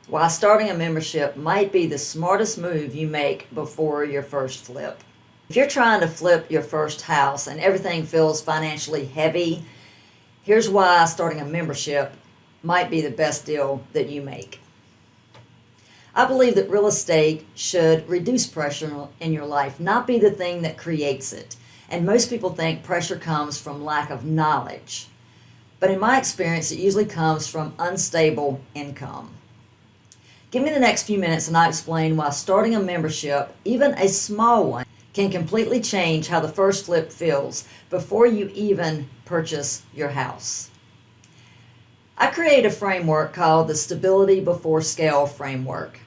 why starting a membership might be the smartest move you make before your first flip. If you're trying to flip your first house and everything feels financially heavy, here's why starting a membership might be the best deal that you make. I believe that real estate should reduce pressure in your life, not be the thing that creates it. And most people think pressure comes from lack of knowledge. But in my experience, it usually comes from unstable income. Give me the next few minutes and I'll explain why starting a membership, even a small one, can completely change how the first flip feels before you even purchase your house. I create a framework called the Stability Before Scale Framework.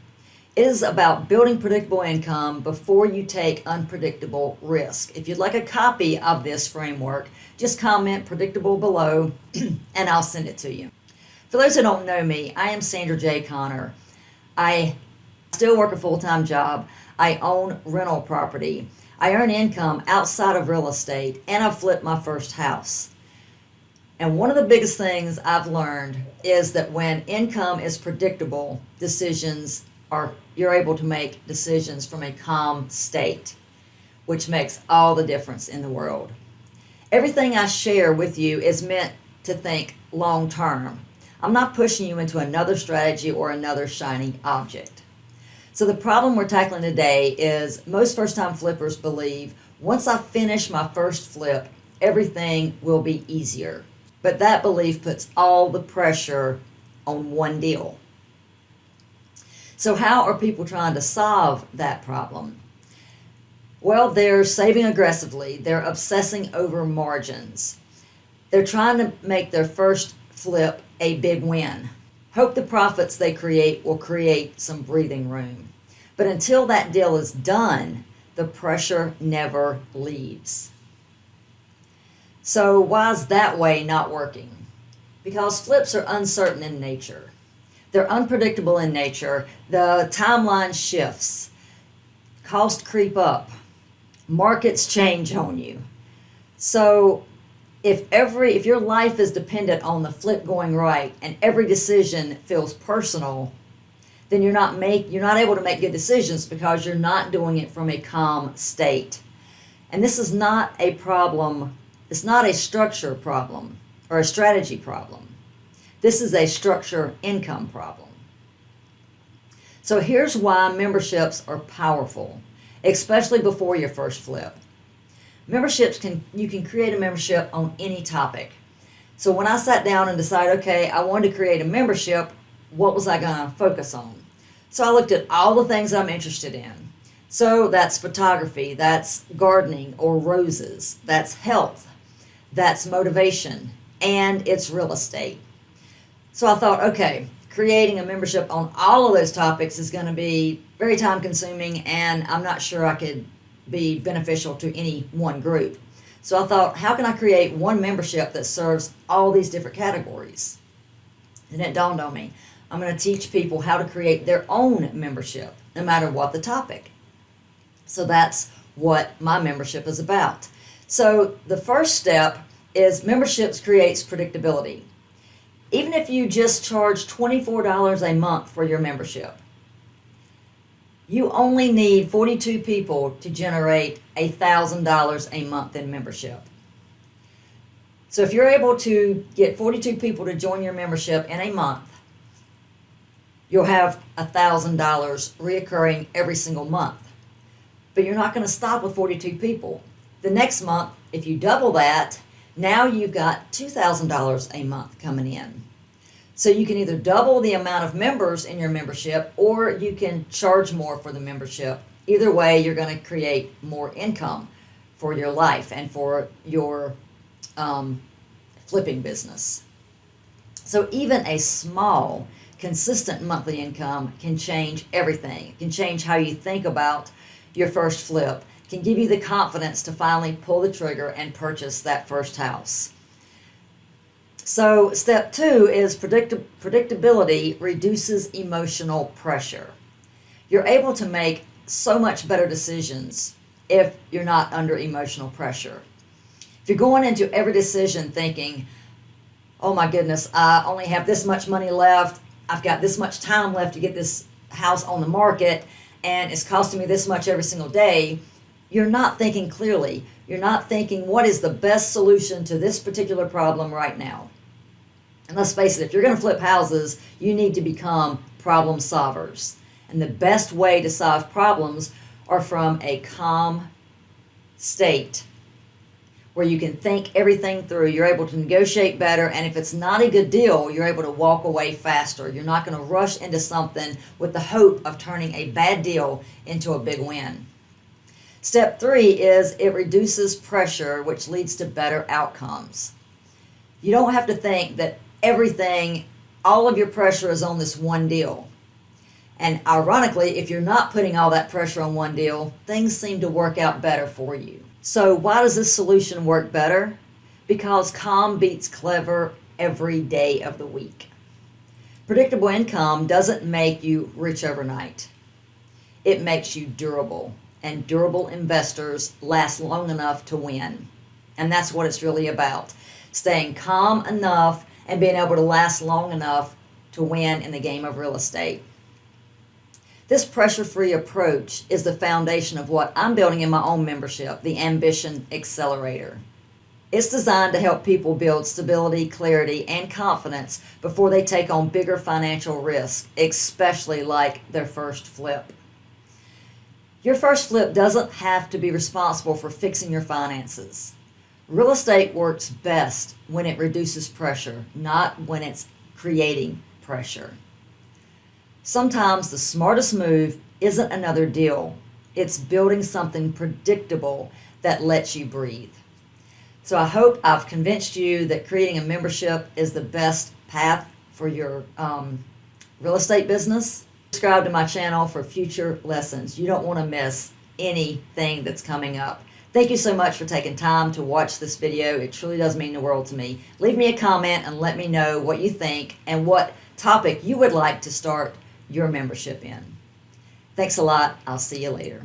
It is about building predictable income before you take unpredictable risk. If you'd like a copy of this framework, just comment predictable below and I'll send it to you. For those who don't know me, I am Sandra J. Connor. I still work a full-time job. I own rental property. I earn income outside of real estate, and I've flipped my first house. And one of the biggest things I've learned is that when income is predictable, you're able to make decisions from a calm state, which makes all the difference in the world. Everything I share with you is meant to think long term. I'm not pushing you into another strategy or another shiny object. So the problem we're tackling today is most first-time flippers believe once I finish my first flip, everything will be easier. But that belief puts all the pressure on one deal. So how are people trying to solve that problem? Well, they're saving aggressively. They're obsessing over margins. They're trying to make their first flip a big win. Hope the profits they create will create some breathing room. But until that deal is done, the pressure never leaves. So why is that way not working? Because flips are uncertain in nature. They're unpredictable in nature. The timeline shifts. Costs creep up. Markets change on you. So if your life is dependent on the flip going right and every decision feels personal, then you're not able to make good decisions because you're not doing it from a calm state. And this is not a problem. It's not a structure problem or a strategy problem. This is a structure income problem. So here's why memberships are powerful, especially before your first flip. You can create a membership on any topic. So when I sat down and decided, okay, I wanted to create a membership, what was I going to focus on? So I looked at all the things I'm interested in. So that's photography, that's gardening or roses, that's health, that's motivation, and it's real estate. So I thought, okay, creating a membership on all of those topics is going to be very time consuming, and I'm not sure I could be beneficial to any one group. So I thought, how can I create one membership that serves all these different categories? And it dawned on me, I'm going to teach people how to create their own membership, no matter what the topic. So that's what my membership is about. So the first step is memberships creates predictability. Even if you just charge $24 a month for your membership, you only need 42 people to generate $1,000 a month in membership. So if you're able to get 42 people to join your membership in a month, you'll have $1,000 reoccurring every single month. But you're not going to stop with 42 people. The next month, if you double that, now you've got $2,000 a month coming in. So you can either double the amount of members in your membership or you can charge more for the membership. Either way, you're going to create more income for your life and for your flipping business. So even a small, consistent monthly income can change everything. It can change how you think about your first flip, can give you the confidence to finally pull the trigger and purchase that first house. So step 2 is predictability reduces emotional pressure. You're able to make so much better decisions if you're not under emotional pressure. If you're going into every decision thinking, oh my goodness, I only have this much money left, I've got this much time left to get this house on the market, and it's costing me this much every single day, you're not thinking clearly. You're not thinking what is the best solution to this particular problem right now. And let's face it, if you're going to flip houses, you need to become problem solvers. And the best way to solve problems are from a calm state where you can think everything through. You're able to negotiate better, and if it's not a good deal, you're able to walk away faster. You're not going to rush into something with the hope of turning a bad deal into a big win. Step 3 is it reduces pressure, which leads to better outcomes. You don't have to think that all of your pressure is on this one deal. And ironically, if you're not putting all that pressure on one deal, things seem to work out better for you. So why does this solution work better? Because calm beats clever every day of the week. Predictable income doesn't make you rich overnight. It makes you durable, and durable investors last long enough to win. And that's what it's really about. Staying calm enough and being able to last long enough to win in the game of real estate. This pressure-free approach is the foundation of what I'm building in my own membership, the Ambition Accelerator. It's designed to help people build stability, clarity, and confidence before they take on bigger financial risks, especially like their first flip. Your first flip doesn't have to be responsible for fixing your finances. Real estate works best when it reduces pressure, not when it's creating pressure. Sometimes the smartest move isn't another deal. It's building something predictable that lets you breathe. So I hope I've convinced you that creating a membership is the best path for your real estate business. Subscribe to my channel for future lessons. You don't want to miss anything that's coming up. Thank you so much for taking time to watch this video. It truly does mean the world to me. Leave me a comment and let me know what you think and what topic you would like to start your membership in. Thanks a lot. I'll see you later.